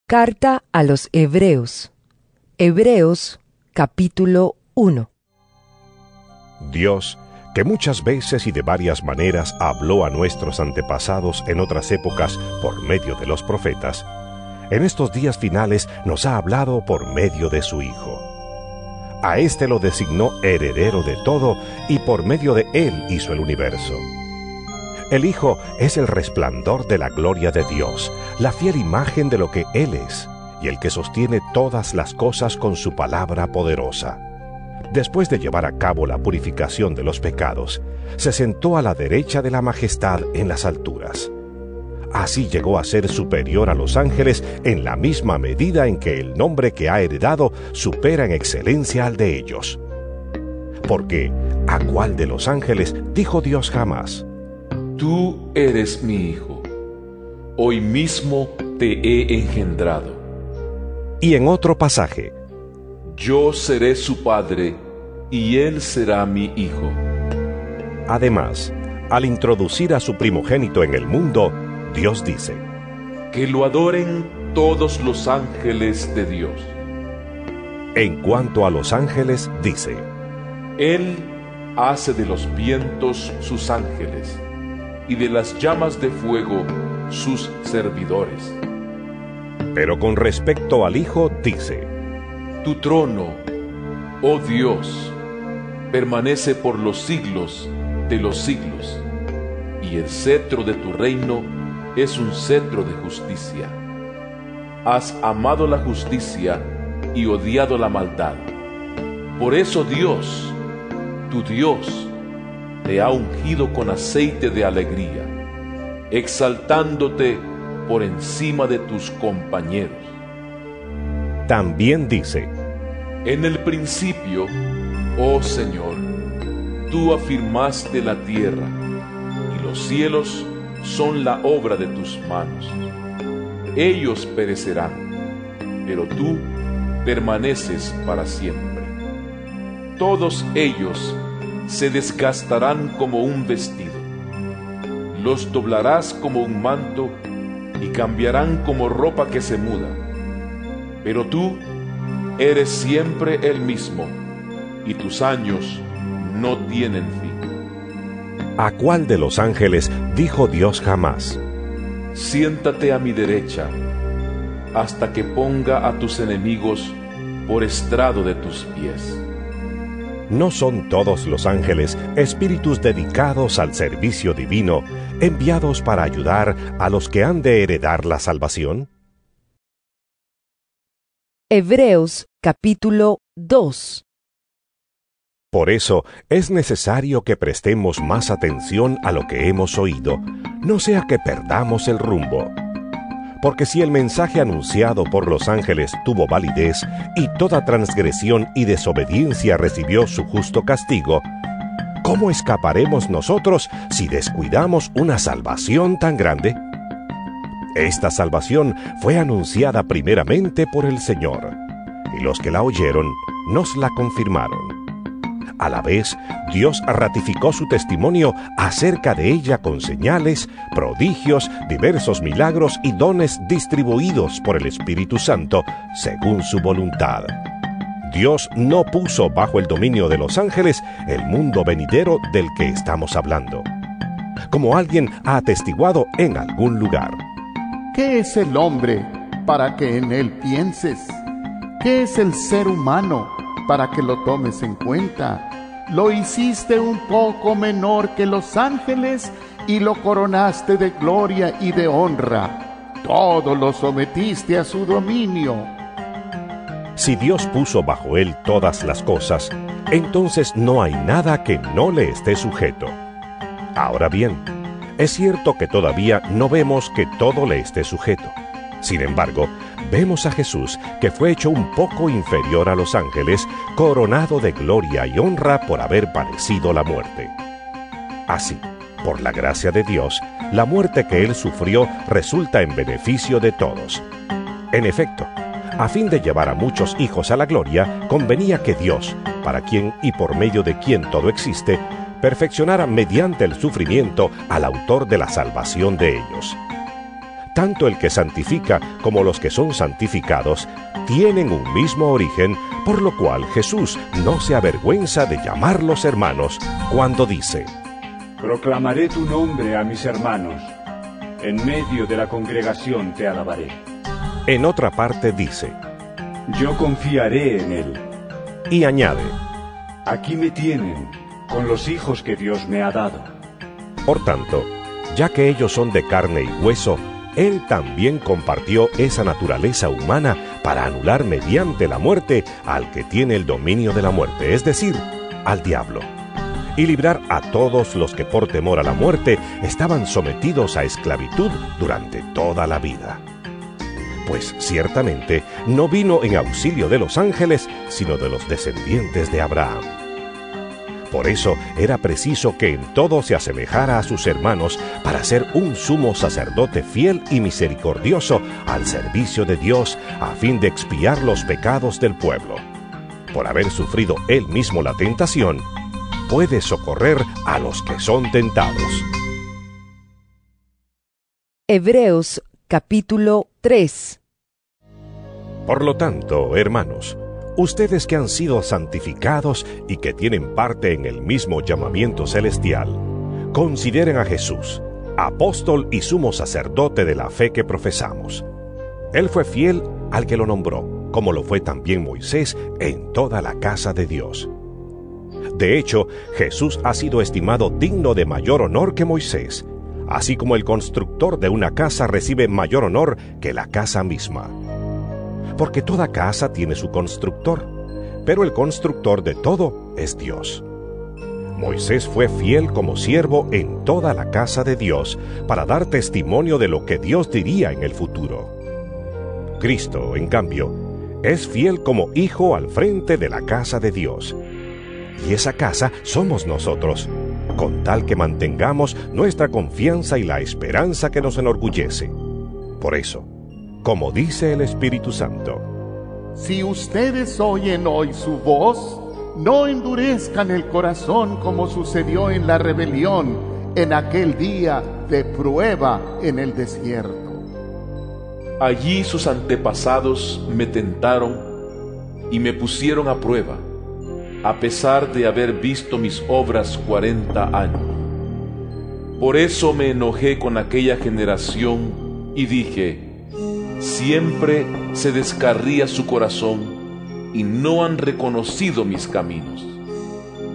Carta a los Hebreos. Hebreos, capítulo 1. Dios, que muchas veces y de varias maneras habló a nuestros antepasados en otras épocas por medio de los profetas, en estos días finales nos ha hablado por medio de su Hijo. A éste lo designó heredero de todo y por medio de él hizo el universo. El Hijo es el resplandor de la gloria de Dios, la fiel imagen de lo que Él es, y el que sostiene todas las cosas con su palabra poderosa. Después de llevar a cabo la purificación de los pecados, se sentó a la derecha de la majestad en las alturas. Así llegó a ser superior a los ángeles en la misma medida en que el nombre que ha heredado supera en excelencia al de ellos. Porque, ¿a cuál de los ángeles dijo Dios jamás: Tú eres mi hijo, hoy mismo te he engendrado? Y en otro pasaje: Yo seré su padre, y él será mi hijo. Además, al introducir a su primogénito en el mundo, Dios dice: Que lo adoren todos los ángeles de Dios. En cuanto a los ángeles, dice: Él hace de los vientos sus ángeles, y de las llamas de fuego sus servidores. Pero con respecto al Hijo dice: Tu trono, oh Dios, permanece por los siglos de los siglos, y el cetro de tu reino es un cetro de justicia. Has amado la justicia y odiado la maldad. Por eso Dios, tu Dios, te ha ungido con aceite de alegría, exaltándote por encima de tus compañeros. También dice: En el principio, oh Señor, tú afirmaste la tierra, y los cielos son la obra de tus manos. Ellos perecerán, pero tú permaneces para siempre. Todos ellos se desgastarán como un vestido. Los doblarás como un manto y cambiarán como ropa que se muda. Pero tú eres siempre el mismo, y tus años no tienen fin. ¿A cuál de los ángeles dijo Dios jamás: Siéntate a mi derecha, hasta que ponga a tus enemigos por estrado de tus pies? ¿No son todos los ángeles espíritus dedicados al servicio divino, enviados para ayudar a los que han de heredar la salvación? Hebreos, capítulo 2. Por eso es necesario que prestemos más atención a lo que hemos oído, no sea que perdamos el rumbo. Porque si el mensaje anunciado por los ángeles tuvo validez y toda transgresión y desobediencia recibió su justo castigo, ¿cómo escaparemos nosotros si descuidamos una salvación tan grande? Esta salvación fue anunciada primeramente por el Señor, y los que la oyeron nos la confirmaron. A la vez, Dios ratificó su testimonio acerca de ella con señales, prodigios, diversos milagros y dones distribuidos por el Espíritu Santo según su voluntad. Dios no puso bajo el dominio de los ángeles el mundo venidero del que estamos hablando, como alguien ha atestiguado en algún lugar. ¿Qué es el hombre para que en él pienses? ¿Qué es el ser humano para que lo tomes en cuenta? Lo hiciste un poco menor que los ángeles y lo coronaste de gloria y de honra. Todo lo sometiste a su dominio. Si Dios puso bajo él todas las cosas, entonces no hay nada que no le esté sujeto. Ahora bien, es cierto que todavía no vemos que todo le esté sujeto. Sin embargo, vemos a Jesús, que fue hecho un poco inferior a los ángeles, coronado de gloria y honra por haber padecido la muerte. Así, por la gracia de Dios, la muerte que él sufrió resulta en beneficio de todos. En efecto, a fin de llevar a muchos hijos a la gloria, convenía que Dios, para quien y por medio de quien todo existe, perfeccionara mediante el sufrimiento al autor de la salvación de ellos. tanto el que santifica como los que son santificados tienen un mismo origen, por lo cual Jesús no se avergüenza de llamarlos hermanos cuando dice: Proclamaré tu nombre a mis hermanos, en medio de la congregación te alabaré. En otra parte dice: Yo confiaré en él. Y añade: Aquí me tienen, con los hijos que Dios me ha dado. Por tanto, ya que ellos son de carne y hueso, Él también compartió esa naturaleza humana para anular mediante la muerte al que tiene el dominio de la muerte, es decir, al diablo, y librar a todos los que por temor a la muerte estaban sometidos a esclavitud durante toda la vida. Pues ciertamente no vino en auxilio de los ángeles, sino de los descendientes de Abraham. Por eso era preciso que en todo se asemejara a sus hermanos para ser un sumo sacerdote fiel y misericordioso al servicio de Dios a fin de expiar los pecados del pueblo. Por haber sufrido él mismo la tentación, puede socorrer a los que son tentados. Hebreos capítulo 3. Por lo tanto, hermanos, ustedes que han sido santificados y que tienen parte en el mismo llamamiento celestial, consideren a Jesús, apóstol y sumo sacerdote de la fe que profesamos. Él fue fiel al que lo nombró, como lo fue también Moisés en toda la casa de Dios. De hecho, Jesús ha sido estimado digno de mayor honor que Moisés, así como el constructor de una casa recibe mayor honor que la casa misma. Porque toda casa tiene su constructor, pero el constructor de todo es Dios. Moisés fue fiel como siervo en toda la casa de Dios para dar testimonio de lo que Dios diría en el futuro. Cristo, en cambio, es fiel como hijo al frente de la casa de Dios. Y esa casa somos nosotros, con tal que mantengamos nuestra confianza y la esperanza que nos enorgullece. Por eso, como dice el Espíritu Santo: Si ustedes oyen hoy su voz, no endurezcan el corazón como sucedió en la rebelión en aquel día de prueba en el desierto. Allí sus antepasados me tentaron y me pusieron a prueba, a pesar de haber visto mis obras 40 años. Por eso me enojé con aquella generación y dije: siempre se descarría su corazón y no han reconocido mis caminos.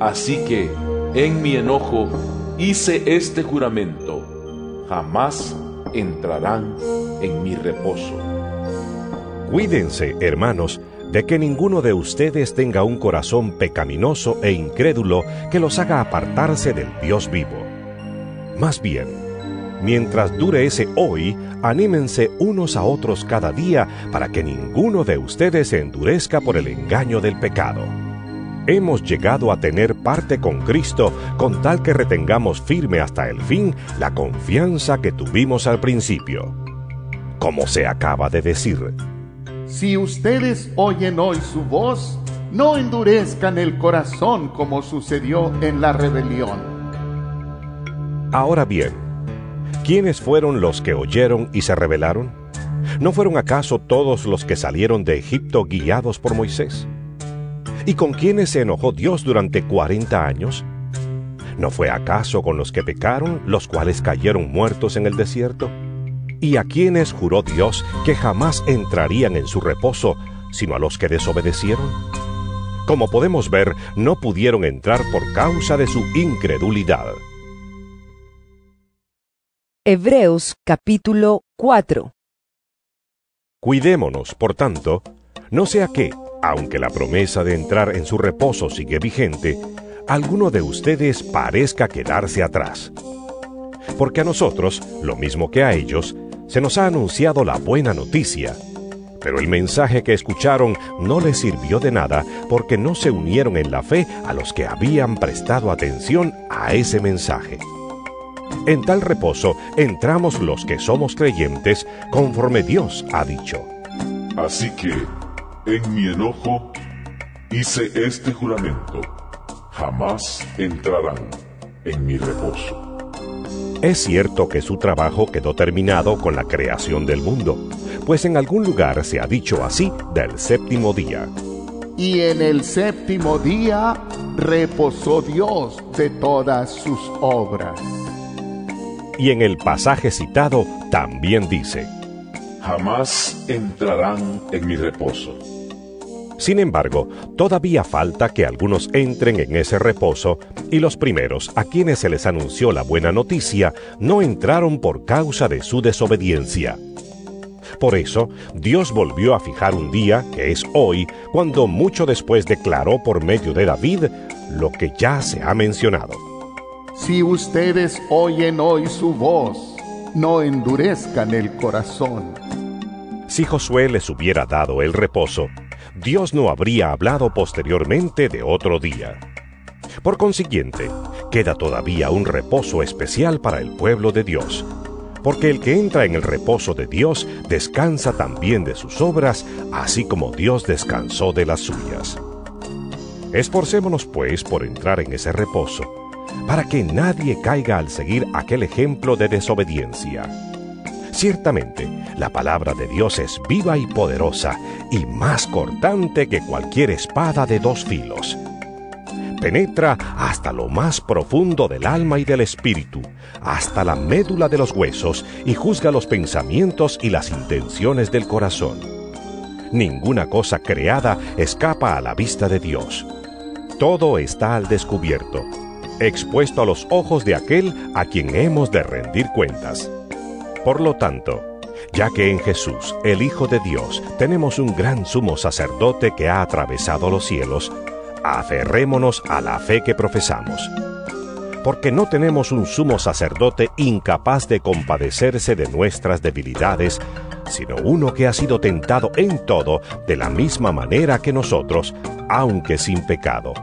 Así que, en mi enojo, hice este juramento: jamás entrarán en mi reposo. Cuídense, hermanos, de que ninguno de ustedes tenga un corazón pecaminoso e incrédulo que los haga apartarse del Dios vivo. Más bien, mientras dure ese hoy, anímense unos a otros cada día para que ninguno de ustedes se endurezca por el engaño del pecado. Hemos llegado a tener parte con Cristo con tal que retengamos firme hasta el fin la confianza que tuvimos al principio. Como se acaba de decir: Si ustedes oyen hoy su voz, no endurezcan el corazón como sucedió en la rebelión. Ahora bien, ¿quiénes fueron los que oyeron y se rebelaron? ¿No fueron acaso todos los que salieron de Egipto guiados por Moisés? ¿Y con quiénes se enojó Dios durante 40 años? ¿No fue acaso con los que pecaron, los cuales cayeron muertos en el desierto? ¿Y a quiénes juró Dios que jamás entrarían en su reposo, sino a los que desobedecieron? Como podemos ver, no pudieron entrar por causa de su incredulidad. Hebreos capítulo 4. Cuidémonos, por tanto, no sea que, aunque la promesa de entrar en su reposo sigue vigente, alguno de ustedes parezca quedarse atrás. Porque a nosotros, lo mismo que a ellos, se nos ha anunciado la buena noticia, pero el mensaje que escucharon no les sirvió de nada porque no se unieron en la fe a los que habían prestado atención a ese mensaje. En tal reposo entramos los que somos creyentes, conforme Dios ha dicho. Así que, en mi enojo, hice este juramento: jamás entrarán en mi reposo. Es cierto que su trabajo quedó terminado con la creación del mundo, pues en algún lugar se ha dicho así del séptimo día. Y en el séptimo día reposó Dios de todas sus obras. Y en el pasaje citado también dice: Jamás entrarán en mi reposo. Sin embargo, todavía falta que algunos entren en ese reposo, y los primeros a quienes se les anunció la buena noticia no entraron por causa de su desobediencia. Por eso, Dios volvió a fijar un día, que es hoy, cuando mucho después declaró por medio de David lo que ya se ha mencionado. Si ustedes oyen hoy su voz, no endurezcan el corazón. Si Josué les hubiera dado el reposo, Dios no habría hablado posteriormente de otro día. Por consiguiente, queda todavía un reposo especial para el pueblo de Dios, porque el que entra en el reposo de Dios descansa también de sus obras, así como Dios descansó de las suyas. Esforcémonos, pues, por entrar en ese reposo, para que nadie caiga al seguir aquel ejemplo de desobediencia. Ciertamente, la palabra de Dios es viva y poderosa, y más cortante que cualquier espada de dos filos. Penetra hasta lo más profundo del alma y del espíritu, hasta la médula de los huesos, y juzga los pensamientos y las intenciones del corazón. Ninguna cosa creada escapa a la vista de Dios. Todo está al descubierto, expuesto a los ojos de aquel a quien hemos de rendir cuentas. Por lo tanto, ya que en Jesús, el Hijo de Dios, tenemos un gran sumo sacerdote que ha atravesado los cielos, aferrémonos a la fe que profesamos. Porque no tenemos un sumo sacerdote incapaz de compadecerse de nuestras debilidades, sino uno que ha sido tentado en todo de la misma manera que nosotros, aunque sin pecado.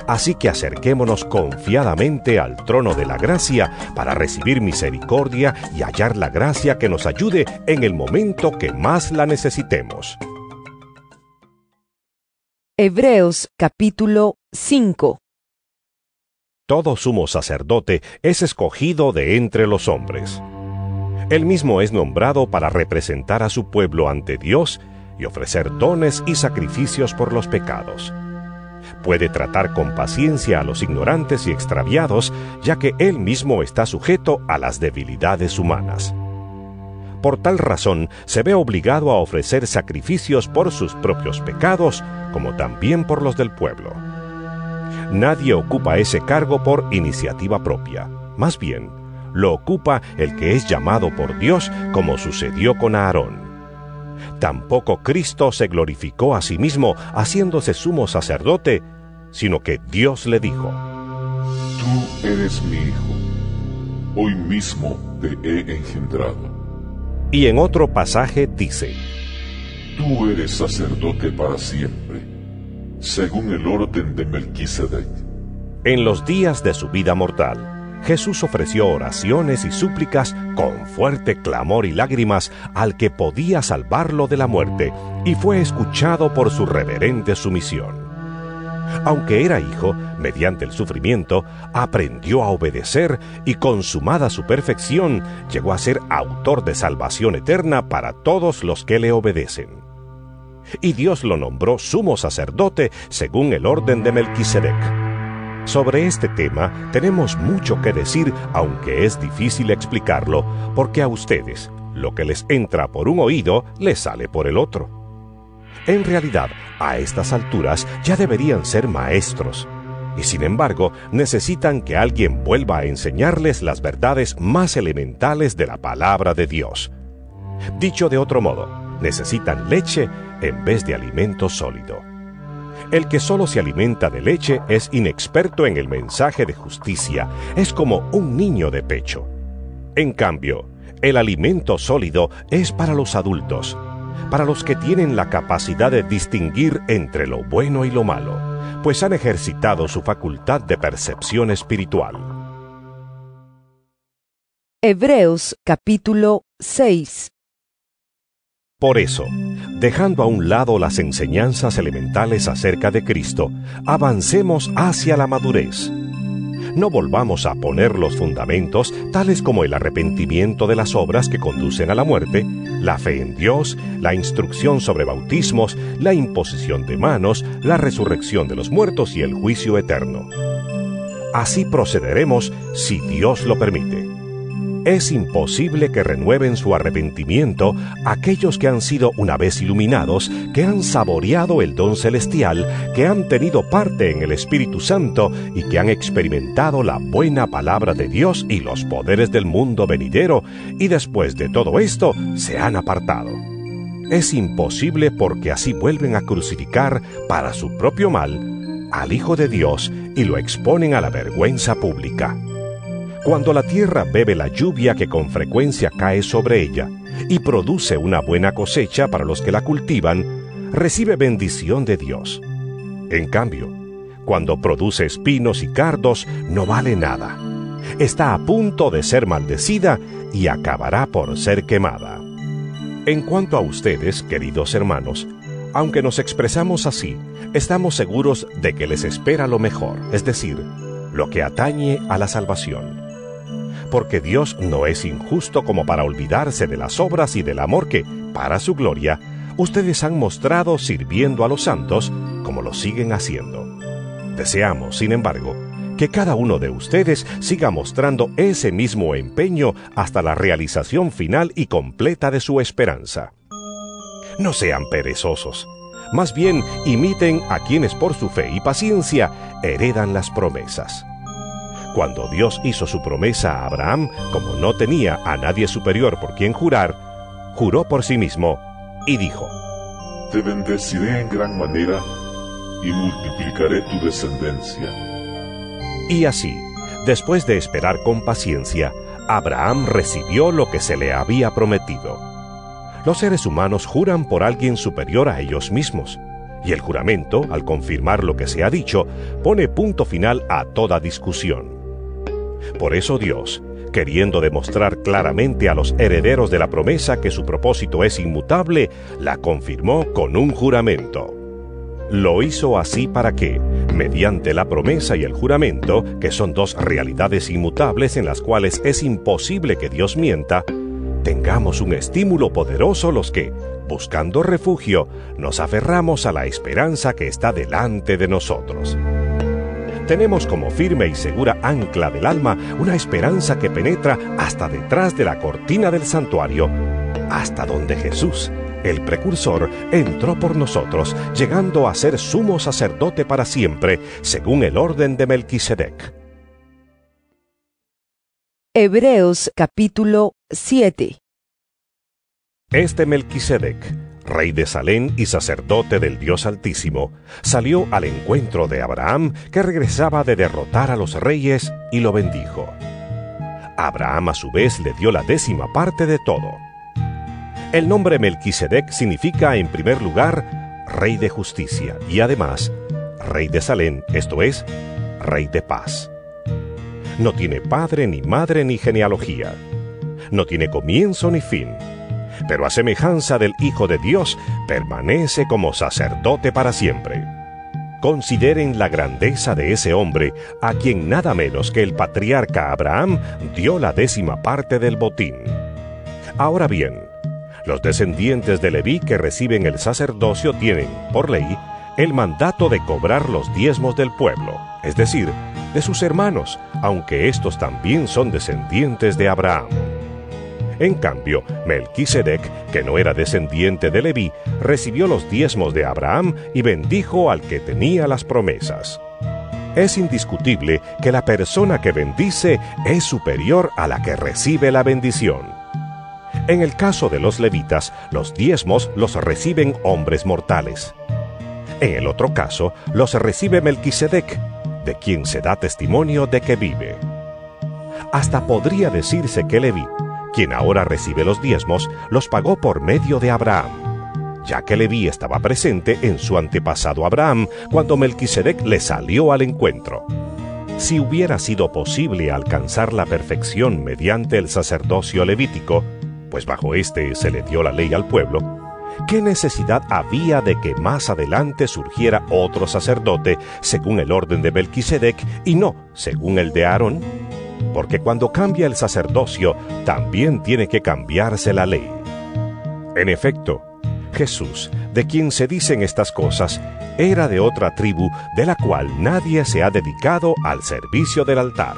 Así que acerquémonos confiadamente al trono de la gracia para recibir misericordia y hallar la gracia que nos ayude en el momento que más la necesitemos. Hebreos capítulo 5. Todo sumo sacerdote es escogido de entre los hombres. Él mismo es nombrado para representar a su pueblo ante Dios y ofrecer dones y sacrificios por los pecados. Puede tratar con paciencia a los ignorantes y extraviados, ya que él mismo está sujeto a las debilidades humanas. Por tal razón, se ve obligado a ofrecer sacrificios por sus propios pecados, como también por los del pueblo. Nadie ocupa ese cargo por iniciativa propia. Más bien, lo ocupa el que es llamado por Dios, como sucedió con Aarón. Tampoco Cristo se glorificó a sí mismo haciéndose sumo sacerdote, sino que Dios le dijo: Tú eres mi hijo, hoy mismo te he engendrado. Y en otro pasaje dice: Tú eres sacerdote para siempre, según el orden de Melquisedec. En los días de su vida mortal, Jesús ofreció oraciones y súplicas con fuerte clamor y lágrimas al que podía salvarlo de la muerte, y fue escuchado por su reverente sumisión. Aunque era hijo, mediante el sufrimiento, aprendió a obedecer y, consumada su perfección, llegó a ser autor de salvación eterna para todos los que le obedecen. Y Dios lo nombró sumo sacerdote según el orden de Melquisedec. Sobre este tema tenemos mucho que decir, aunque es difícil explicarlo, porque a ustedes lo que les entra por un oído les sale por el otro. En realidad, a estas alturas ya deberían ser maestros, y sin embargo necesitan que alguien vuelva a enseñarles las verdades más elementales de la palabra de Dios. Dicho de otro modo, necesitan leche en vez de alimento sólido. El que solo se alimenta de leche es inexperto en el mensaje de justicia, es como un niño de pecho. En cambio, el alimento sólido es para los adultos, para los que tienen la capacidad de distinguir entre lo bueno y lo malo, pues han ejercitado su facultad de percepción espiritual. Hebreos capítulo 6. Por eso, dejando a un lado las enseñanzas elementales acerca de Cristo, avancemos hacia la madurez. no volvamos a poner los fundamentos, tales como el arrepentimiento de las obras que conducen a la muerte, la fe en Dios, la instrucción sobre bautismos, la imposición de manos, la resurrección de los muertos y el juicio eterno. Así procederemos si Dios lo permite. Es imposible que renueven su arrepentimiento aquellos que han sido una vez iluminados, que han saboreado el don celestial, que han tenido parte en el Espíritu Santo y que han experimentado la buena palabra de Dios y los poderes del mundo venidero, y después de todo esto se han apartado. Es imposible porque así vuelven a crucificar para su propio mal al Hijo de Dios y lo exponen a la vergüenza pública. Cuando la tierra bebe la lluvia que con frecuencia cae sobre ella y produce una buena cosecha para los que la cultivan, recibe bendición de Dios. En cambio, cuando produce espinos y cardos, no vale nada. Está a punto de ser maldecida y acabará por ser quemada. En cuanto a ustedes, queridos hermanos, aunque nos expresamos así, estamos seguros de que les espera lo mejor, es decir, lo que atañe a la salvación. Porque Dios no es injusto como para olvidarse de las obras y del amor que, para su gloria, ustedes han mostrado sirviendo a los santos, como lo siguen haciendo. Deseamos, sin embargo, que cada uno de ustedes siga mostrando ese mismo empeño hasta la realización final y completa de su esperanza. No sean perezosos, más bien imiten a quienes por su fe y paciencia heredan las promesas. Cuando Dios hizo su promesa a Abraham, como no tenía a nadie superior por quien jurar, juró por sí mismo y dijo: Te bendeciré en gran manera y multiplicaré tu descendencia. Y así, después de esperar con paciencia, Abraham recibió lo que se le había prometido. Los seres humanos juran por alguien superior a ellos mismos, y el juramento, al confirmar lo que se ha dicho, pone punto final a toda discusión. Por eso Dios, queriendo demostrar claramente a los herederos de la promesa que su propósito es inmutable, la confirmó con un juramento. Lo hizo así para que, mediante la promesa y el juramento, que son dos realidades inmutables en las cuales es imposible que Dios mienta, tengamos un estímulo poderoso los que, buscando refugio, nos aferramos a la esperanza que está delante de nosotros. Tenemos como firme y segura ancla del alma una esperanza que penetra hasta detrás de la cortina del santuario, hasta donde Jesús, el precursor, entró por nosotros, llegando a ser sumo sacerdote para siempre, según el orden de Melquisedec. Hebreos capítulo 7. Este Melquisedec, rey de Salem y sacerdote del Dios Altísimo, salió al encuentro de Abraham, que regresaba de derrotar a los reyes, y lo bendijo. Abraham a su vez le dio la 10ª parte de todo. El nombre Melquisedec significa, en primer lugar, rey de justicia, y además, rey de Salem, esto es, rey de paz. No tiene padre, ni madre, ni genealogía. No tiene comienzo ni fin. Pero a semejanza del Hijo de Dios, permanece como sacerdote para siempre. Consideren la grandeza de ese hombre, a quien nada menos que el patriarca Abraham dio la 10ª parte del botín. Ahora bien, los descendientes de Leví que reciben el sacerdocio tienen, por ley, el mandato de cobrar los diezmos del pueblo, es decir, de sus hermanos, aunque estos también son descendientes de Abraham. En cambio, Melquisedec, que no era descendiente de Leví, recibió los diezmos de Abraham y bendijo al que tenía las promesas. Es indiscutible que la persona que bendice es superior a la que recibe la bendición. En el caso de los levitas, los diezmos los reciben hombres mortales. En el otro caso, los recibe Melquisedec, de quien se da testimonio de que vive. Hasta podría decirse que Leví, quien ahora recibe los diezmos, los pagó por medio de Abraham, ya que Leví estaba presente en su antepasado Abraham cuando Melquisedec le salió al encuentro. Si hubiera sido posible alcanzar la perfección mediante el sacerdocio levítico, pues bajo este se le dio la ley al pueblo, ¿qué necesidad había de que más adelante surgiera otro sacerdote según el orden de Melquisedec y no según el de Aarón? Porque cuando cambia el sacerdocio, también tiene que cambiarse la ley. En efecto, Jesús, de quien se dicen estas cosas, era de otra tribu de la cual nadie se ha dedicado al servicio del altar.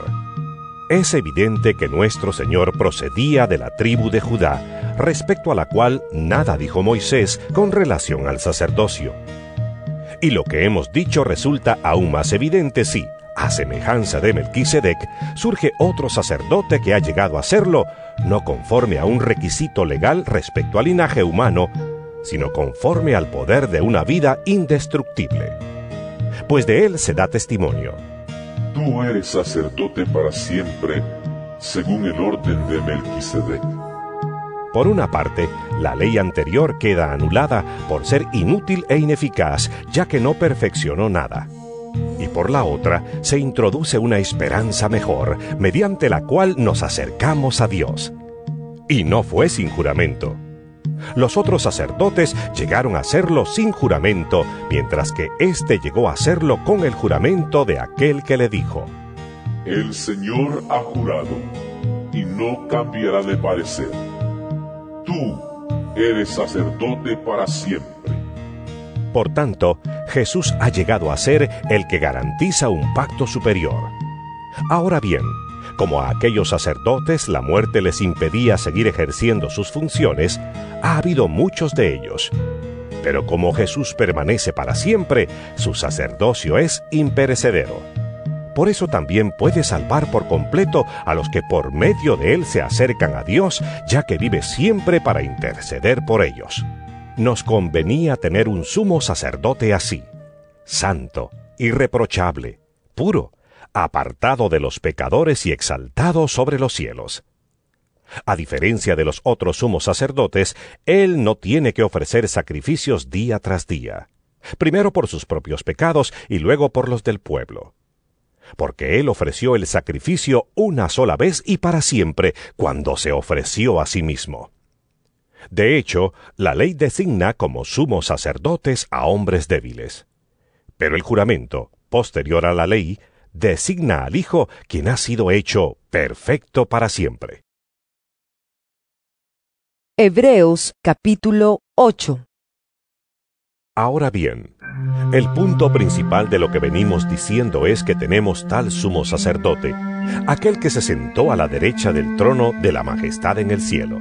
Es evidente que nuestro Señor procedía de la tribu de Judá, respecto a la cual nada dijo Moisés con relación al sacerdocio. Y lo que hemos dicho resulta aún más evidente si, a semejanza de Melquisedec, surge otro sacerdote que ha llegado a serlo, no conforme a un requisito legal respecto al linaje humano, sino conforme al poder de una vida indestructible. Pues de él se da testimonio: Tú eres sacerdote para siempre, según el orden de Melquisedec. Por una parte, la ley anterior queda anulada por ser inútil e ineficaz, ya que no perfeccionó nada. Y por la otra, se introduce una esperanza mejor, mediante la cual nos acercamos a Dios. Y no fue sin juramento. Los otros sacerdotes llegaron a hacerlo sin juramento, mientras que éste llegó a hacerlo con el juramento de aquel que le dijo: El Señor ha jurado, y no cambiará de parecer. Tú eres sacerdote para siempre. Por tanto, Jesús ha llegado a ser el que garantiza un pacto superior. Ahora bien, como a aquellos sacerdotes la muerte les impedía seguir ejerciendo sus funciones, ha habido muchos de ellos. Pero como Jesús permanece para siempre, su sacerdocio es imperecedero. Por eso también puede salvar por completo a los que por medio de él se acercan a Dios, ya que vive siempre para interceder por ellos. Nos convenía tener un sumo sacerdote así, santo, irreprochable, puro, apartado de los pecadores y exaltado sobre los cielos. A diferencia de los otros sumos sacerdotes, él no tiene que ofrecer sacrificios día tras día, primero por sus propios pecados y luego por los del pueblo. Porque él ofreció el sacrificio una sola vez y para siempre, cuando se ofreció a sí mismo. De hecho, la ley designa como sumos sacerdotes a hombres débiles. Pero el juramento, posterior a la ley, designa al Hijo, quien ha sido hecho perfecto para siempre. Hebreos capítulo 8. Ahora bien, el punto principal de lo que venimos diciendo es que tenemos tal sumo sacerdote, aquel que se sentó a la derecha del trono de la majestad en el cielo,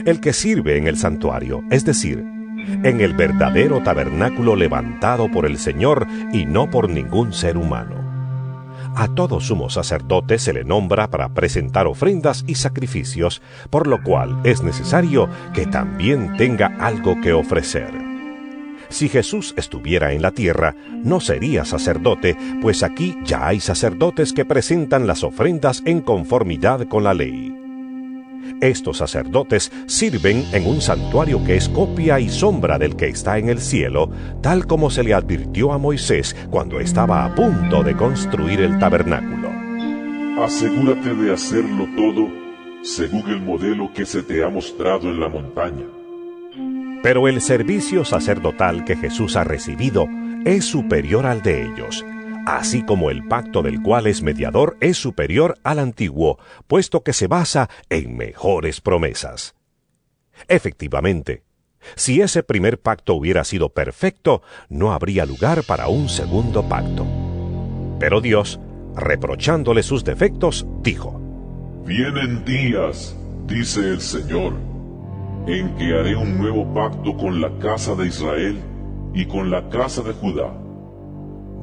el que sirve en el santuario, es decir, en el verdadero tabernáculo levantado por el Señor y no por ningún ser humano. A todo sumo sacerdote se le nombra para presentar ofrendas y sacrificios, por lo cual es necesario que también tenga algo que ofrecer. Si Jesús estuviera en la tierra, no sería sacerdote, pues aquí ya hay sacerdotes que presentan las ofrendas en conformidad con la ley. Estos sacerdotes sirven en un santuario que es copia y sombra del que está en el cielo, tal como se le advirtió a Moisés cuando estaba a punto de construir el tabernáculo. Asegúrate de hacerlo todo según el modelo que se te ha mostrado en la montaña. Pero el servicio sacerdotal que Jesús ha recibido es superior al de ellos, así como el pacto del cual es mediador es superior al antiguo, puesto que se basa en mejores promesas. Efectivamente, si ese primer pacto hubiera sido perfecto, no habría lugar para un segundo pacto. Pero Dios, reprochándole sus defectos, dijo: Vienen días, dice el Señor, en que haré un nuevo pacto con la casa de Israel y con la casa de Judá.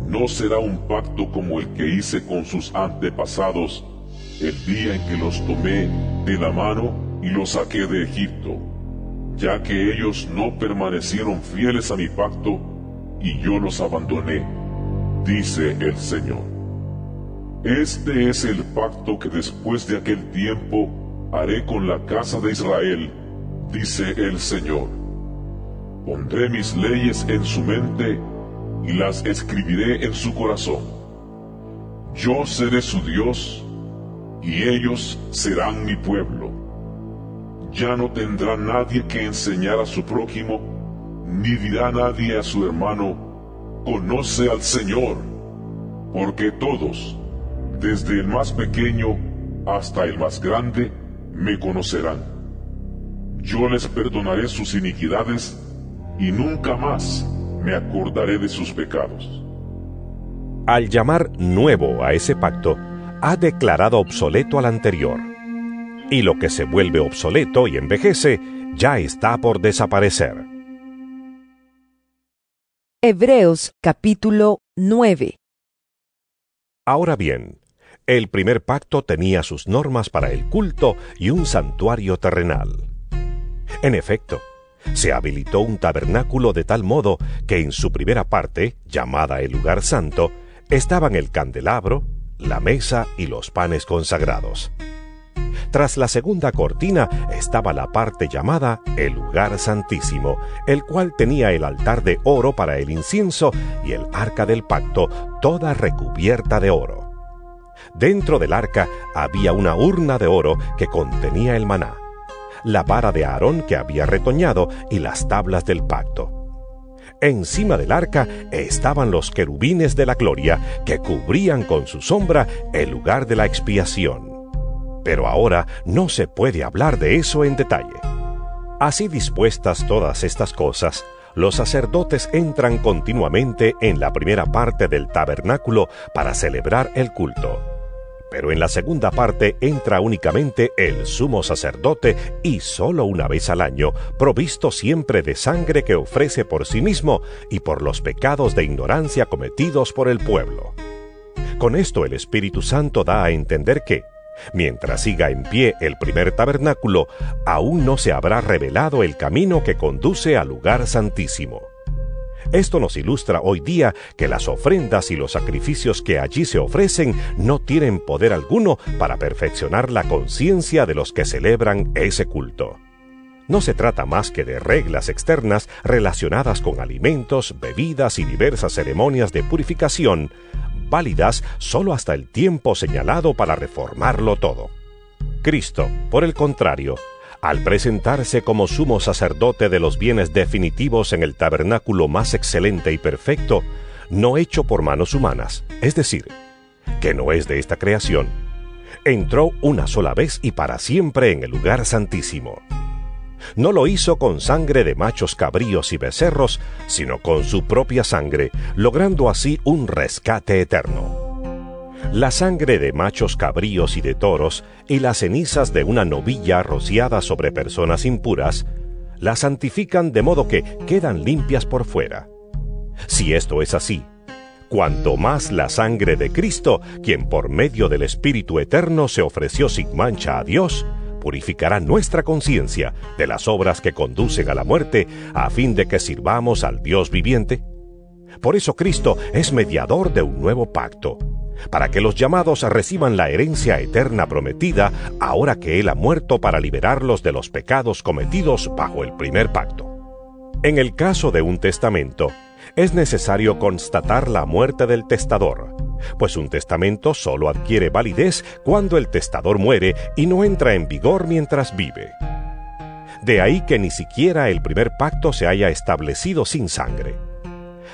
No será un pacto como el que hice con sus antepasados el día en que los tomé de la mano y los saqué de Egipto, ya que ellos no permanecieron fieles a mi pacto y yo los abandoné, dice el Señor. Este es el pacto que después de aquel tiempo haré con la casa de Israel, dice el Señor. Pondré mis leyes en su mente y las escribiré en su corazón. Yo seré su Dios, y ellos serán mi pueblo. Ya no tendrá nadie que enseñar a su prójimo, ni dirá nadie a su hermano, conoce al Señor, porque todos, desde el más pequeño hasta el más grande, me conocerán. Yo les perdonaré sus iniquidades y nunca más me acordaré de sus pecados. Al llamar nuevo a ese pacto, ha declarado obsoleto al anterior. Y lo que se vuelve obsoleto y envejece, ya está por desaparecer. Hebreos capítulo 9. Ahora bien, el primer pacto tenía sus normas para el culto y un santuario terrenal. En efecto, se habilitó un tabernáculo de tal modo que en su primera parte, llamada el lugar santo, estaban el candelabro, la mesa y los panes consagrados. Tras la segunda cortina estaba la parte llamada el lugar santísimo, el cual tenía el altar de oro para el incienso y el arca del pacto, toda recubierta de oro. Dentro del arca había una urna de oro que contenía el maná, la vara de Aarón que había retoñado y las tablas del pacto. Encima del arca estaban los querubines de la gloria que cubrían con su sombra el lugar de la expiación. Pero ahora no se puede hablar de eso en detalle. Así dispuestas todas estas cosas, los sacerdotes entran continuamente en la primera parte del tabernáculo para celebrar el culto. Pero en la segunda parte entra únicamente el sumo sacerdote y solo una vez al año, provisto siempre de sangre que ofrece por sí mismo y por los pecados de ignorancia cometidos por el pueblo. Con esto el Espíritu Santo da a entender que, mientras siga en pie el primer tabernáculo, aún no se habrá revelado el camino que conduce al lugar santísimo. Esto nos ilustra hoy día que las ofrendas y los sacrificios que allí se ofrecen no tienen poder alguno para perfeccionar la conciencia de los que celebran ese culto. No se trata más que de reglas externas relacionadas con alimentos, bebidas y diversas ceremonias de purificación, válidas solo hasta el tiempo señalado para reformarlo todo. Cristo, por el contrario, al presentarse como sumo sacerdote de los bienes definitivos en el tabernáculo más excelente y perfecto, no hecho por manos humanas, es decir, que no es de esta creación, entró una sola vez y para siempre en el lugar santísimo. No lo hizo con sangre de machos cabríos y becerros, sino con su propia sangre, logrando así un rescate eterno. La sangre de machos cabríos y de toros y las cenizas de una novilla rociada sobre personas impuras, la santifican de modo que quedan limpias por fuera. Si esto es así, cuanto más la sangre de Cristo, quien por medio del Espíritu Eterno se ofreció sin mancha a Dios, purificará nuestra conciencia de las obras que conducen a la muerte, a fin de que sirvamos al Dios viviente. Por eso Cristo es mediador de un nuevo pacto, para que los llamados reciban la herencia eterna prometida, ahora que Él ha muerto para liberarlos de los pecados cometidos bajo el primer pacto. En el caso de un testamento, es necesario constatar la muerte del testador, pues un testamento solo adquiere validez cuando el testador muere y no entra en vigor mientras vive. De ahí que ni siquiera el primer pacto se haya establecido sin sangre.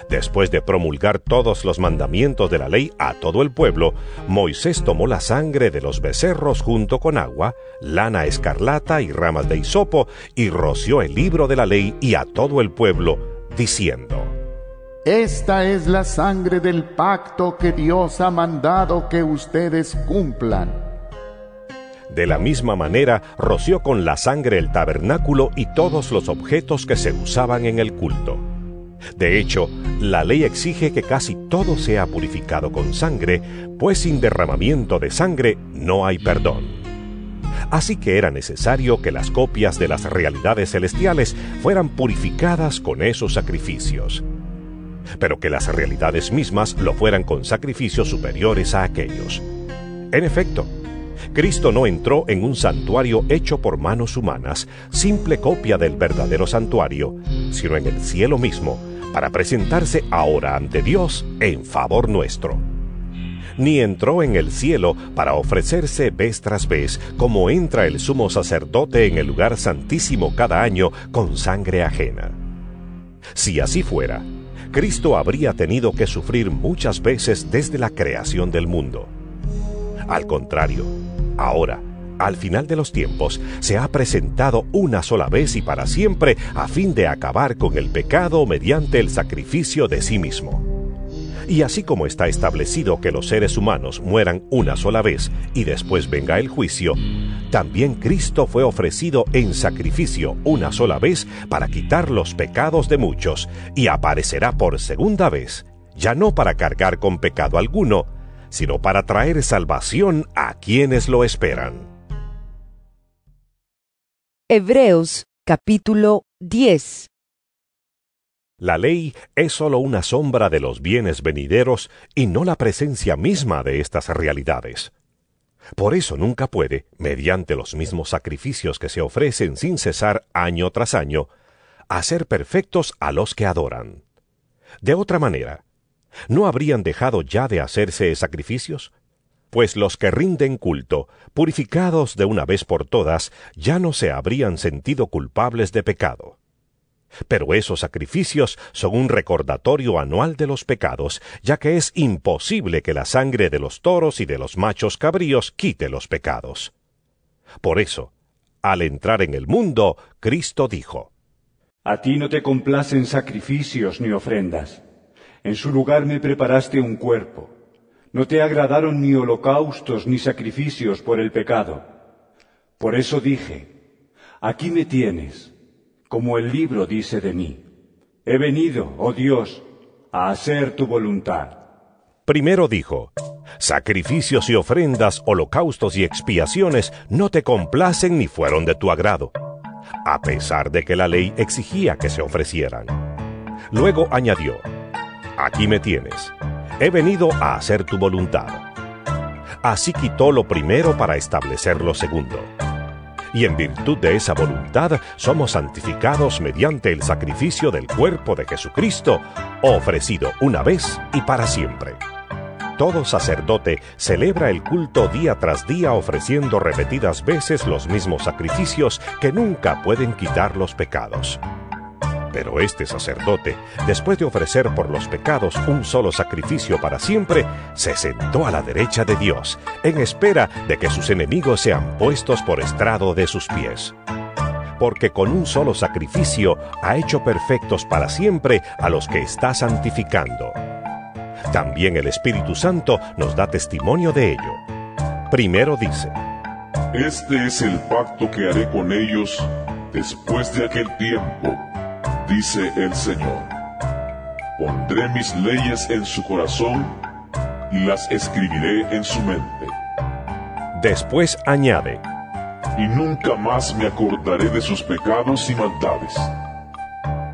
Después de promulgar todos los mandamientos de la ley a todo el pueblo, Moisés tomó la sangre de los becerros junto con agua, lana escarlata y ramas de hisopo, y roció el libro de la ley y a todo el pueblo, diciendo: Esta es la sangre del pacto que Dios ha mandado que ustedes cumplan. De la misma manera, roció con la sangre el tabernáculo y todos los objetos que se usaban en el culto. De hecho, la ley exige que casi todo sea purificado con sangre, pues sin derramamiento de sangre no hay perdón. Así que era necesario que las copias de las realidades celestiales fueran purificadas con esos sacrificios, pero que las realidades mismas lo fueran con sacrificios superiores a aquellos. En efecto, Cristo no entró en un santuario hecho por manos humanas, simple copia del verdadero santuario, sino en el cielo mismo, para presentarse ahora ante Dios en favor nuestro. Ni entró en el cielo para ofrecerse vez tras vez, como entra el sumo sacerdote en el lugar santísimo cada año con sangre ajena. Si así fuera, Cristo habría tenido que sufrir muchas veces desde la creación del mundo. Al contrario, ahora, al final de los tiempos, se ha presentado una sola vez y para siempre a fin de acabar con el pecado mediante el sacrificio de sí mismo. Y así como está establecido que los seres humanos mueran una sola vez y después venga el juicio, también Cristo fue ofrecido en sacrificio una sola vez para quitar los pecados de muchos, y aparecerá por segunda vez, ya no para cargar con pecado alguno, sino para traer salvación a quienes lo esperan. Hebreos capítulo 10. La ley es sólo una sombra de los bienes venideros y no la presencia misma de estas realidades. Por eso nunca puede, mediante los mismos sacrificios que se ofrecen sin cesar año tras año, hacer perfectos a los que adoran. De otra manera, ¿no habrían dejado ya de hacerse sacrificios? Pues los que rinden culto, purificados de una vez por todas, ya no se habrían sentido culpables de pecado. Pero esos sacrificios son un recordatorio anual de los pecados, ya que es imposible que la sangre de los toros y de los machos cabríos quite los pecados. Por eso, al entrar en el mundo, Cristo dijo: A ti no te complacen sacrificios ni ofrendas. En su lugar me preparaste un cuerpo. No te agradaron ni holocaustos ni sacrificios por el pecado. Por eso dije: aquí me tienes. Como el libro dice de mí: he venido, oh Dios, a hacer tu voluntad. Primero dijo: sacrificios y ofrendas, holocaustos y expiaciones no te complacen ni fueron de tu agrado, a pesar de que la ley exigía que se ofrecieran. Luego añadió: aquí me tienes, he venido a hacer tu voluntad. Así quitó lo primero para establecer lo segundo. Y en virtud de esa voluntad somos santificados mediante el sacrificio del cuerpo de Jesucristo, ofrecido una vez y para siempre. Todo sacerdote celebra el culto día tras día ofreciendo repetidas veces los mismos sacrificios que nunca pueden quitar los pecados. Pero este sacerdote, después de ofrecer por los pecados un solo sacrificio para siempre, se sentó a la derecha de Dios, en espera de que sus enemigos sean puestos por estrado de sus pies. Porque con un solo sacrificio ha hecho perfectos para siempre a los que está santificando. También el Espíritu Santo nos da testimonio de ello. Primero dice: Este es el pacto que haré con ellos después de aquel tiempo, dice el Señor. Pondré mis leyes en su corazón y las escribiré en su mente. Después añade: y nunca más me acordaré de sus pecados y maldades.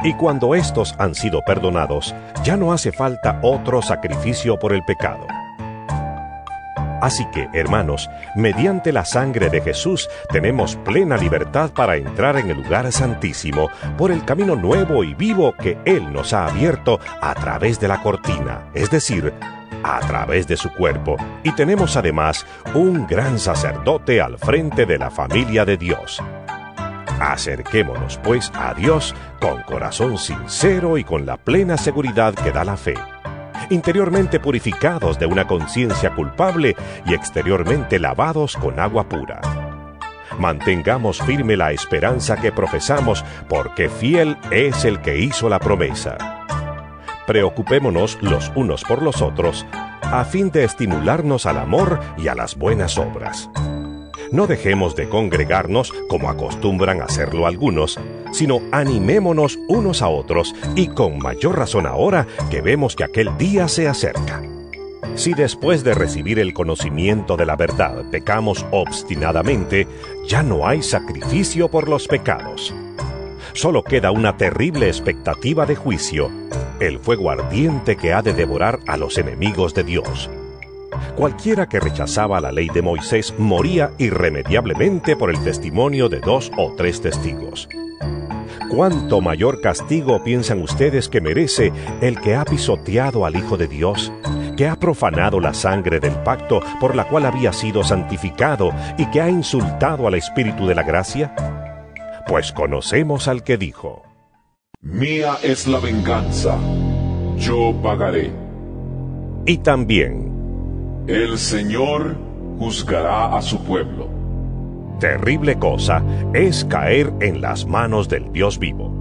Y cuando estos han sido perdonados, ya no hace falta otro sacrificio por el pecado. Así que, hermanos, mediante la sangre de Jesús tenemos plena libertad para entrar en el lugar santísimo por el camino nuevo y vivo que Él nos ha abierto a través de la cortina, es decir, a través de su cuerpo. Y tenemos además un gran sacerdote al frente de la familia de Dios. Acerquémonos, pues, a Dios con corazón sincero y con la plena seguridad que da la fe, interiormente purificados de una conciencia culpable y exteriormente lavados con agua pura. Mantengamos firme la esperanza que profesamos, porque fiel es el que hizo la promesa. Preocupémonos los unos por los otros, a fin de estimularnos al amor y a las buenas obras. No dejemos de congregarnos como acostumbran hacerlo algunos, sino animémonos unos a otros, y con mayor razón ahora que vemos que aquel día se acerca. Si después de recibir el conocimiento de la verdad pecamos obstinadamente, ya no hay sacrificio por los pecados. Solo queda una terrible expectativa de juicio, el fuego ardiente que ha de devorar a los enemigos de Dios. Cualquiera que rechazaba la ley de Moisés moría irremediablemente por el testimonio de 2 o 3 testigos. ¿Cuánto mayor castigo piensan ustedes que merece el que ha pisoteado al Hijo de Dios, que ha profanado la sangre del pacto por la cual había sido santificado y que ha insultado al Espíritu de la gracia? Pues conocemos al que dijo: Mía es la venganza, yo pagaré. Y también, El Señor juzgará a su pueblo. terrible cosa es caer en las manos del Dios vivo.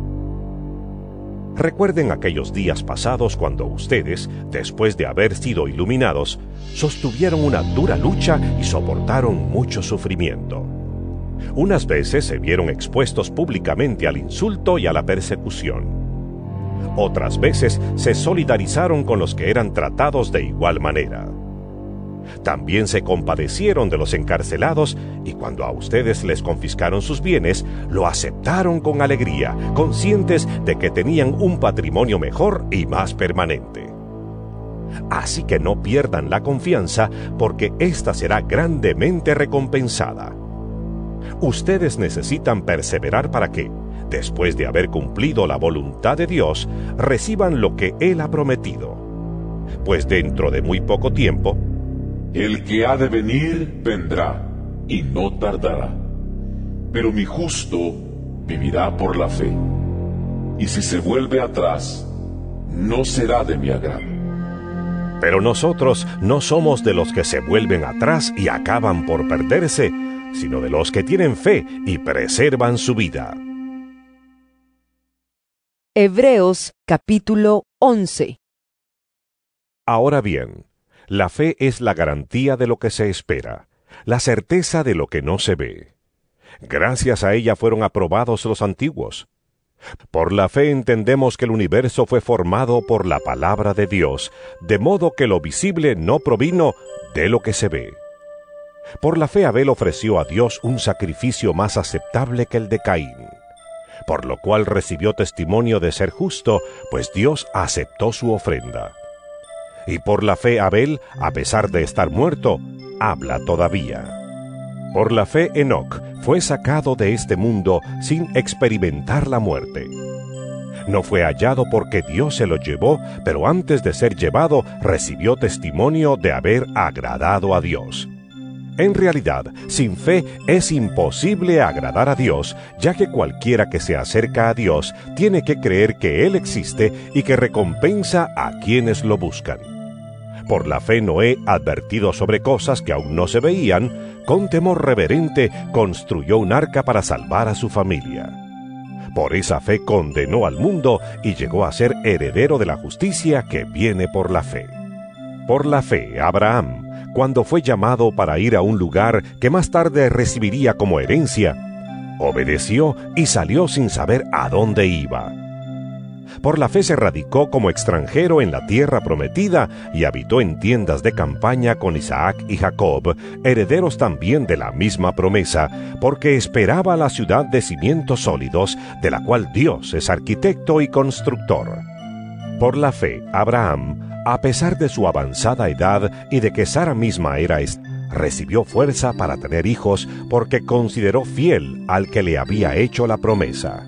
Recuerden aquellos días pasados cuando ustedes, después de haber sido iluminados, sostuvieron una dura lucha y soportaron mucho sufrimiento. Unas veces se vieron expuestos públicamente al insulto y a la persecución. Otras veces se solidarizaron con los que eran tratados de igual manera. También se compadecieron de los encarcelados y cuando a ustedes les confiscaron sus bienes, lo aceptaron con alegría, conscientes de que tenían un patrimonio mejor y más permanente. Así que no pierdan la confianza porque ésta será grandemente recompensada. Ustedes necesitan perseverar para que, después de haber cumplido la voluntad de Dios, reciban lo que Él ha prometido. Pues dentro de muy poco tiempo, El que ha de venir vendrá, y no tardará. Pero mi justo vivirá por la fe. Y si se vuelve atrás, no será de mi agrado. pero nosotros no somos de los que se vuelven atrás y acaban por perderse, sino de los que tienen fe y preservan su vida. Hebreos capítulo 11. Ahora bien, la fe es la garantía de lo que se espera, la certeza de lo que no se ve. Gracias a ella fueron aprobados los antiguos. Por la fe entendemos que el universo fue formado por la palabra de Dios, de modo que lo visible no provino de lo que se ve. Por la fe Abel ofreció a Dios un sacrificio más aceptable que el de Caín, por lo cual recibió testimonio de ser justo, pues Dios aceptó su ofrenda. Y por la fe Abel, a pesar de estar muerto, habla todavía. Por la fe Enoc fue sacado de este mundo sin experimentar la muerte. No fue hallado porque Dios se lo llevó, pero antes de ser llevado recibió testimonio de haber agradado a Dios. En realidad, sin fe es imposible agradar a Dios, ya que cualquiera que se acerca a Dios tiene que creer que Él existe y que recompensa a quienes lo buscan. Por la fe Noé, advertido sobre cosas que aún no se veían, con temor reverente construyó un arca para salvar a su familia. Por esa fe condenó al mundo y llegó a ser heredero de la justicia que viene por la fe. Por la fe, Abraham, cuando fue llamado para ir a un lugar que más tarde recibiría como herencia, obedeció y salió sin saber a dónde iba. Por la fe se radicó como extranjero en la tierra prometida y habitó en tiendas de campaña con Isaac y Jacob, herederos también de la misma promesa, porque esperaba la ciudad de cimientos sólidos, de la cual Dios es arquitecto y constructor. Por la fe, Abraham, a pesar de su avanzada edad y de que Sara misma era recibió fuerza para tener hijos porque consideró fiel al que le había hecho la promesa.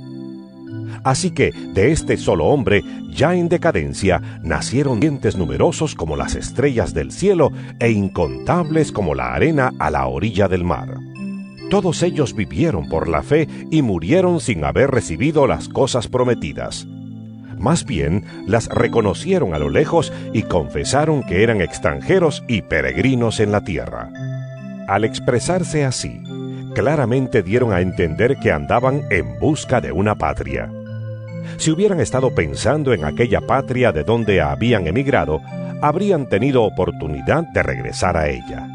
Así que de este solo hombre, ya en decadencia, nacieron dientes numerosos como las estrellas del cielo e incontables como la arena a la orilla del mar. Todos ellos vivieron por la fe y murieron sin haber recibido las cosas prometidas. Más bien, las reconocieron a lo lejos y confesaron que eran extranjeros y peregrinos en la tierra. Al expresarse así, claramente dieron a entender que andaban en busca de una patria. Si hubieran estado pensando en aquella patria de donde habían emigrado, habrían tenido oportunidad de regresar a ella.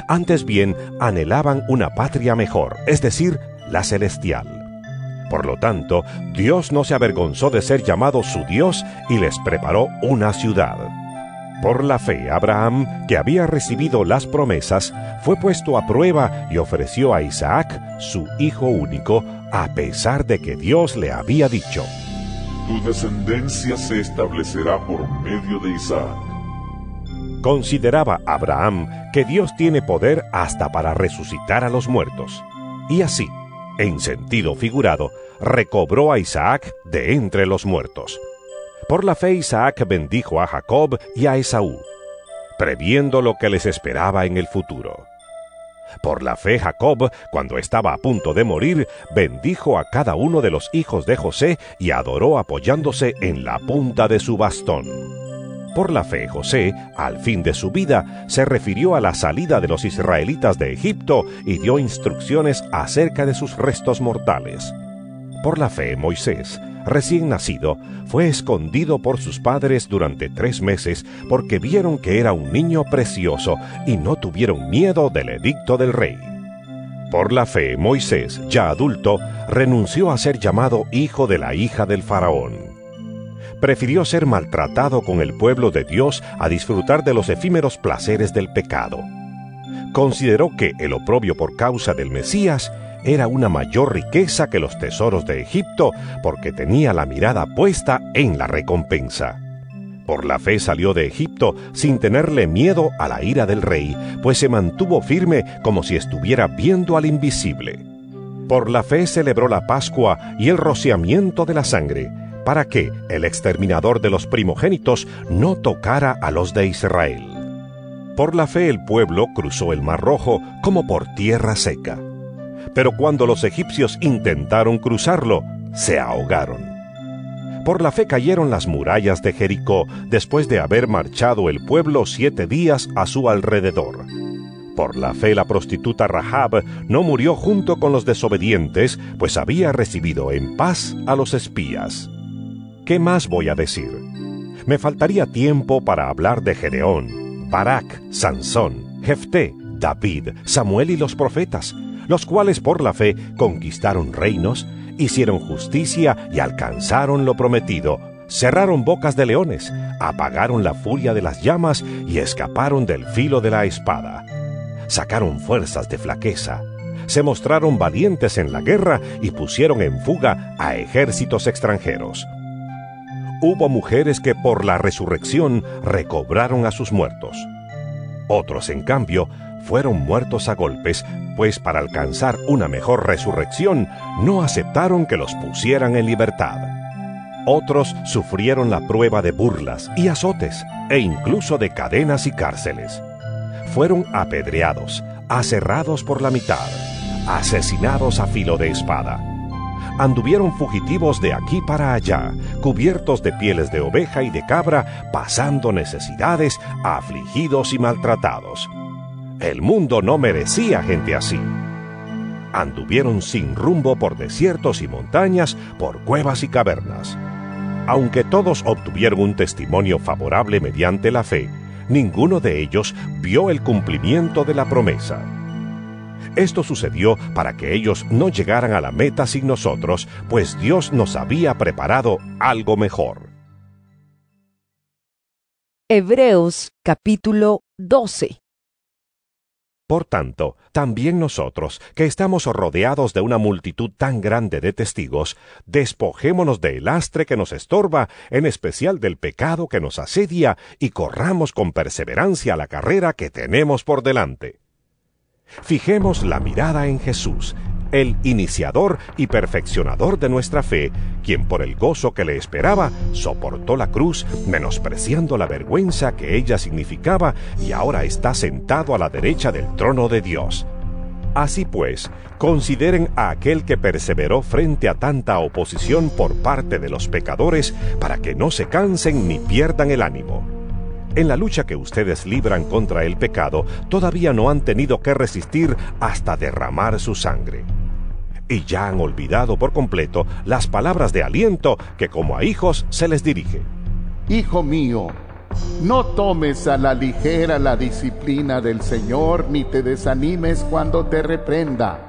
Antes bien, anhelaban una patria mejor, es decir, la celestial. Por lo tanto, Dios no se avergonzó de ser llamado su Dios y les preparó una ciudad. Por la fe, Abraham, que había recibido las promesas, fue puesto a prueba y ofreció a Isaac, su hijo único, a pesar de que Dios le había dicho: Tu descendencia se establecerá por medio de Isaac. Consideraba Abraham que Dios tiene poder hasta para resucitar a los muertos. Y así, en sentido figurado, recobró a Isaac de entre los muertos. Por la fe Isaac bendijo a Jacob y a Esaú, previendo lo que les esperaba en el futuro. Por la fe, Jacob, cuando estaba a punto de morir, bendijo a cada uno de los hijos de José y adoró apoyándose en la punta de su bastón. Por la fe, José, al fin de su vida, se refirió a la salida de los israelitas de Egipto y dio instrucciones acerca de sus restos mortales. Por la fe, Moisés, recién nacido, fue escondido por sus padres durante 3 meses porque vieron que era un niño precioso y no tuvieron miedo del edicto del rey. Por la fe, Moisés, ya adulto, renunció a ser llamado hijo de la hija del faraón. Prefirió ser maltratado con el pueblo de Dios a disfrutar de los efímeros placeres del pecado. Consideró que el oprobio por causa del Mesías era una mayor riqueza que los tesoros de Egipto, porque tenía la mirada puesta en la recompensa. Por la fe salió de Egipto sin tenerle miedo a la ira del rey, pues se mantuvo firme como si estuviera viendo al invisible. Por la fe celebró la Pascua y el rociamiento de la sangre, para que el exterminador de los primogénitos no tocara a los de Israel. Por la fe el pueblo cruzó el Mar Rojo como por tierra seca. Pero cuando los egipcios intentaron cruzarlo, se ahogaron. Por la fe cayeron las murallas de Jericó, después de haber marchado el pueblo 7 días a su alrededor. Por la fe la prostituta Rahab no murió junto con los desobedientes, pues había recibido en paz a los espías. ¿Qué más voy a decir? Me faltaría tiempo para hablar de Gedeón, Barak, Sansón, Jefté, David, Samuel y los profetas, los cuales por la fe conquistaron reinos, hicieron justicia y alcanzaron lo prometido, cerraron bocas de leones, apagaron la furia de las llamas y escaparon del filo de la espada. Sacaron fuerzas de flaqueza, se mostraron valientes en la guerra y pusieron en fuga a ejércitos extranjeros. Hubo mujeres que por la resurrección recobraron a sus muertos. Otros, en cambio, fueron muertos a golpes, pues para alcanzar una mejor resurrección no aceptaron que los pusieran en libertad. Otros sufrieron la prueba de burlas y azotes, e incluso de cadenas y cárceles. Fueron apedreados, aserrados por la mitad, asesinados a filo de espada. Anduvieron fugitivos de aquí para allá, cubiertos de pieles de oveja y de cabra, pasando necesidades, afligidos y maltratados. El mundo no merecía gente así. Anduvieron sin rumbo por desiertos y montañas, por cuevas y cavernas. Aunque todos obtuvieron un testimonio favorable mediante la fe, ninguno de ellos vio el cumplimiento de la promesa. Esto sucedió para que ellos no llegaran a la meta sin nosotros, pues Dios nos había preparado algo mejor. Hebreos capítulo 12. Por tanto, también nosotros, que estamos rodeados de una multitud tan grande de testigos, despojémonos del lastre que nos estorba, en especial del pecado que nos asedia, y corramos con perseverancia la carrera que tenemos por delante. Fijemos la mirada en Jesús, el iniciador y perfeccionador de nuestra fe, quien por el gozo que le esperaba, soportó la cruz, menospreciando la vergüenza que ella significaba, y ahora está sentado a la derecha del trono de Dios. Así pues, consideren a aquel que perseveró frente a tanta oposición por parte de los pecadores, para que no se cansen ni pierdan el ánimo. En la lucha que ustedes libran contra el pecado, todavía no han tenido que resistir hasta derramar su sangre. Y ya han olvidado por completo las palabras de aliento que como a hijos se les dirige. Hijo mío, no tomes a la ligera la disciplina del Señor, ni te desanimes cuando te reprenda,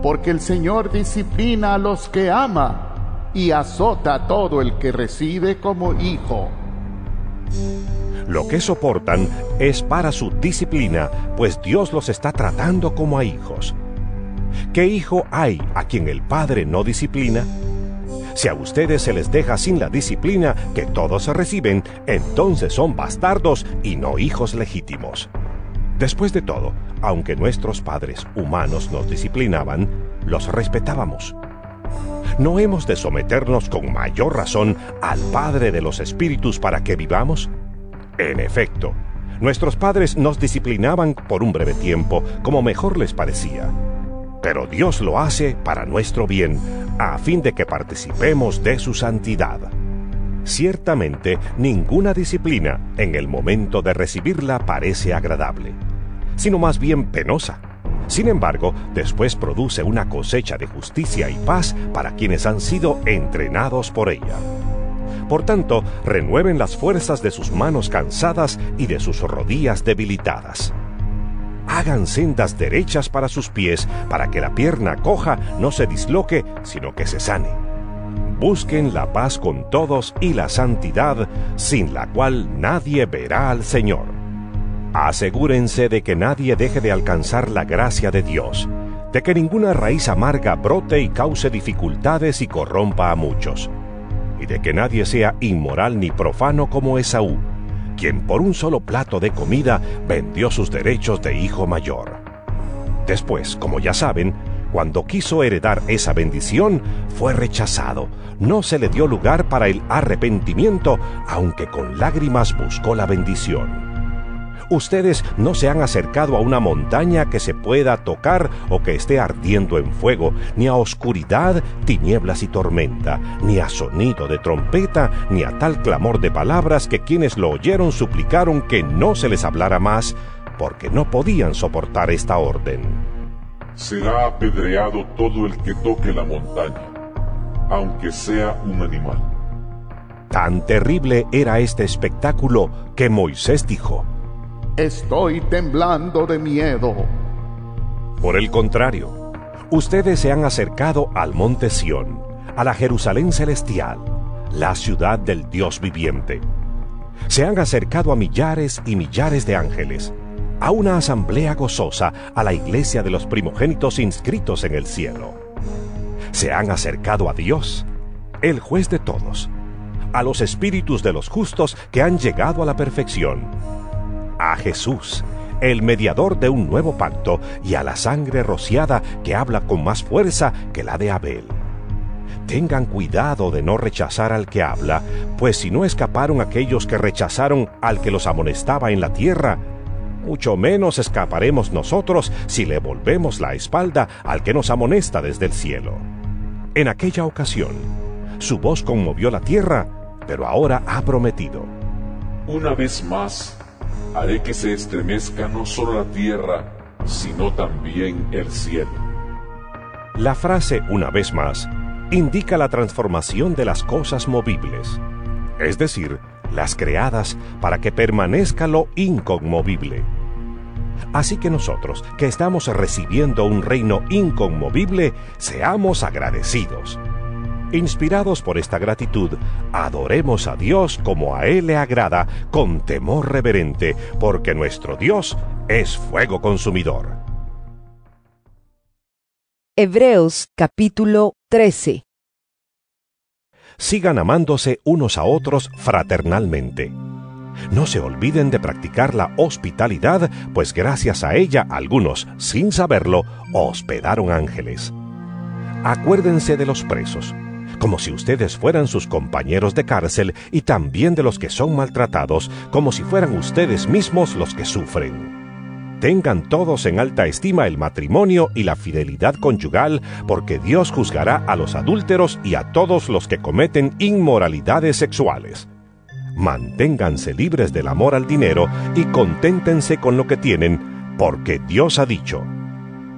porque el Señor disciplina a los que ama y azota a todo el que recibe como hijo. Lo que soportan es para su disciplina, pues Dios los está tratando como a hijos. ¿Qué hijo hay a quien el Padre no disciplina? Si a ustedes se les deja sin la disciplina que todos reciben, entonces son bastardos y no hijos legítimos. Después de todo, aunque nuestros padres humanos nos disciplinaban, los respetábamos. ¿No hemos de someternos con mayor razón al Padre de los Espíritus para que vivamos? En efecto, Nuestros padres nos disciplinaban por un breve tiempo, como mejor les parecía. Pero Dios lo hace para nuestro bien, a fin de que participemos de su santidad. Ciertamente, ninguna disciplina, en el momento de recibirla, parece agradable, sino más bien penosa. Sin embargo, después produce una cosecha de justicia y paz para quienes han sido entrenados por ella. Por tanto, renueven las fuerzas de sus manos cansadas y de sus rodillas debilitadas. Hagan sendas derechas para sus pies, para que la pierna coja no se disloque, sino que se sane. Busquen la paz con todos y la santidad, sin la cual nadie verá al Señor. Asegúrense de que nadie deje de alcanzar la gracia de Dios, de que ninguna raíz amarga brote y cause dificultades y corrompa a muchos, y de que nadie sea inmoral ni profano como Esaú, quien por un solo plato de comida vendió sus derechos de hijo mayor. Después, como ya saben, cuando quiso heredar esa bendición, fue rechazado. No se le dio lugar para el arrepentimiento, aunque con lágrimas buscó la bendición. Ustedes no se han acercado a una montaña que se pueda tocar o que esté ardiendo en fuego, ni a oscuridad, tinieblas y tormenta, ni a sonido de trompeta, ni a tal clamor de palabras que quienes lo oyeron suplicaron que no se les hablara más, porque no podían soportar esta orden. Será apedreado todo el que toque la montaña, aunque sea un animal. Tan terrible era este espectáculo que Moisés dijo: Estoy temblando de miedo. Por el contrario, ustedes se han acercado al monte Sión, a la Jerusalén celestial, la ciudad del Dios viviente. Se han acercado a millares y millares de ángeles, a una asamblea gozosa, a la iglesia de los primogénitos inscritos en el cielo. Se han acercado a Dios, el juez de todos, a los espíritus de los justos que han llegado a la perfección, a Jesús, el mediador de un nuevo pacto, y a la sangre rociada que habla con más fuerza que la de Abel. Tengan cuidado de no rechazar al que habla, pues si no escaparon aquellos que rechazaron al que los amonestaba en la tierra, mucho menos escaparemos nosotros si le volvemos la espalda al que nos amonesta desde el cielo. En aquella ocasión, su voz conmovió la tierra, pero ahora ha prometido: Una vez más, haré que se estremezca no solo la tierra, sino también el cielo. La frase "una vez más" indica la transformación de las cosas movibles, es decir, las creadas para que permanezca lo inconmovible. Así que nosotros, que estamos recibiendo un reino inconmovible, seamos agradecidos. Inspirados por esta gratitud, adoremos a Dios como a Él le agrada, con temor reverente, porque nuestro Dios es fuego consumidor. Hebreos capítulo 13. Sigan amándose unos a otros fraternalmente. No se olviden de practicar la hospitalidad, pues gracias a ella algunos, sin saberlo, hospedaron ángeles. Acuérdense de los presos, como si ustedes fueran sus compañeros de cárcel, y también de los que son maltratados, como si fueran ustedes mismos los que sufren. Tengan todos en alta estima el matrimonio y la fidelidad conyugal, porque Dios juzgará a los adúlteros y a todos los que cometen inmoralidades sexuales. Manténganse libres del amor al dinero y conténtense con lo que tienen, porque Dios ha dicho: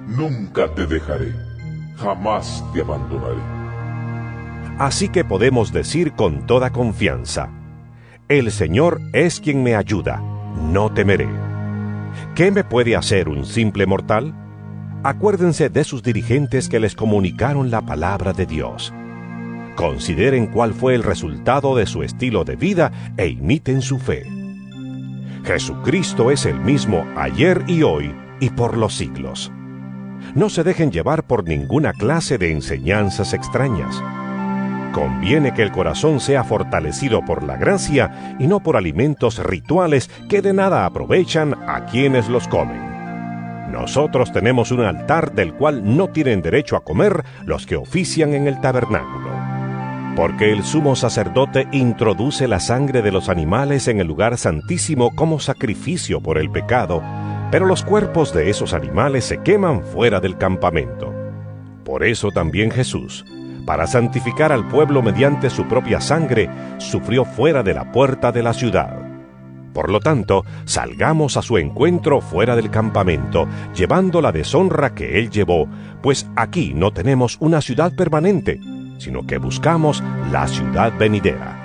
Nunca te dejaré, jamás te abandonaré. Así que podemos decir con toda confianza: el Señor es quien me ayuda, no temeré. ¿Qué me puede hacer un simple mortal? Acuérdense de sus dirigentes que les comunicaron la palabra de Dios. Consideren cuál fue el resultado de su estilo de vida e imiten su fe. Jesucristo es el mismo ayer y hoy y por los siglos. No se dejen llevar por ninguna clase de enseñanzas extrañas. Conviene que el corazón sea fortalecido por la gracia y no por alimentos rituales que de nada aprovechan a quienes los comen. Nosotros tenemos un altar del cual no tienen derecho a comer los que ofician en el tabernáculo. Porque el sumo sacerdote introduce la sangre de los animales en el lugar santísimo como sacrificio por el pecado, pero los cuerpos de esos animales se queman fuera del campamento. Por eso también Jesús, para santificar al pueblo mediante su propia sangre, sufrió fuera de la puerta de la ciudad. Por lo tanto, salgamos a su encuentro fuera del campamento, llevando la deshonra que él llevó, pues aquí no tenemos una ciudad permanente, sino que buscamos la ciudad venidera.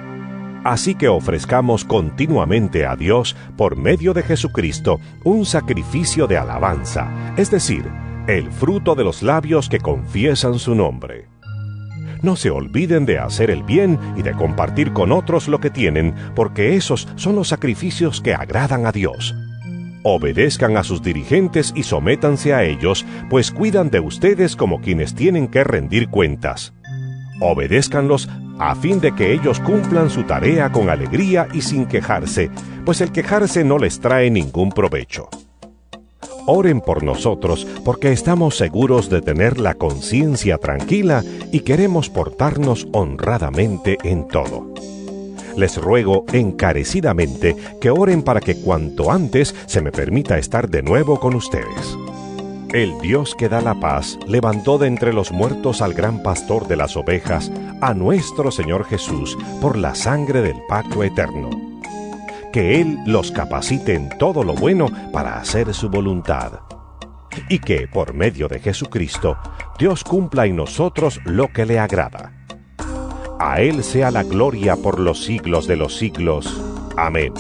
Así que ofrezcamos continuamente a Dios, por medio de Jesucristo, un sacrificio de alabanza, es decir, el fruto de los labios que confiesan su nombre. No se olviden de hacer el bien y de compartir con otros lo que tienen, porque esos son los sacrificios que agradan a Dios. Obedezcan a sus dirigentes y sométanse a ellos, pues cuidan de ustedes como quienes tienen que rendir cuentas. Obedézcanlos a fin de que ellos cumplan su tarea con alegría y sin quejarse, pues el quejarse no les trae ningún provecho. Oren por nosotros, porque estamos seguros de tener la conciencia tranquila y queremos portarnos honradamente en todo. Les ruego encarecidamente que oren para que cuanto antes se me permita estar de nuevo con ustedes. El Dios que da la paz levantó de entre los muertos al gran pastor de las ovejas, a nuestro Señor Jesús, por la sangre del pacto eterno. Que Él los capacite en todo lo bueno para hacer su voluntad. Y que, por medio de Jesucristo, Dios cumpla en nosotros lo que le agrada. A Él sea la gloria por los siglos de los siglos. Amén.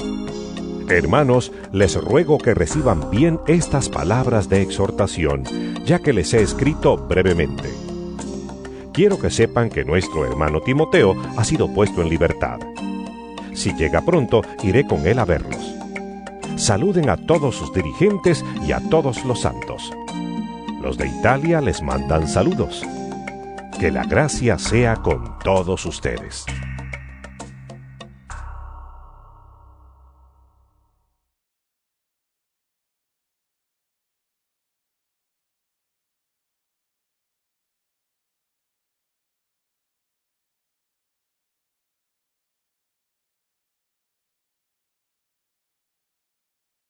Hermanos, les ruego que reciban bien estas palabras de exhortación, ya que les he escrito brevemente. Quiero que sepan que nuestro hermano Timoteo ha sido puesto en libertad. Si llega pronto, iré con él a verlos. Saluden a todos sus dirigentes y a todos los santos. Los de Italia les mandan saludos. Que la gracia sea con todos ustedes.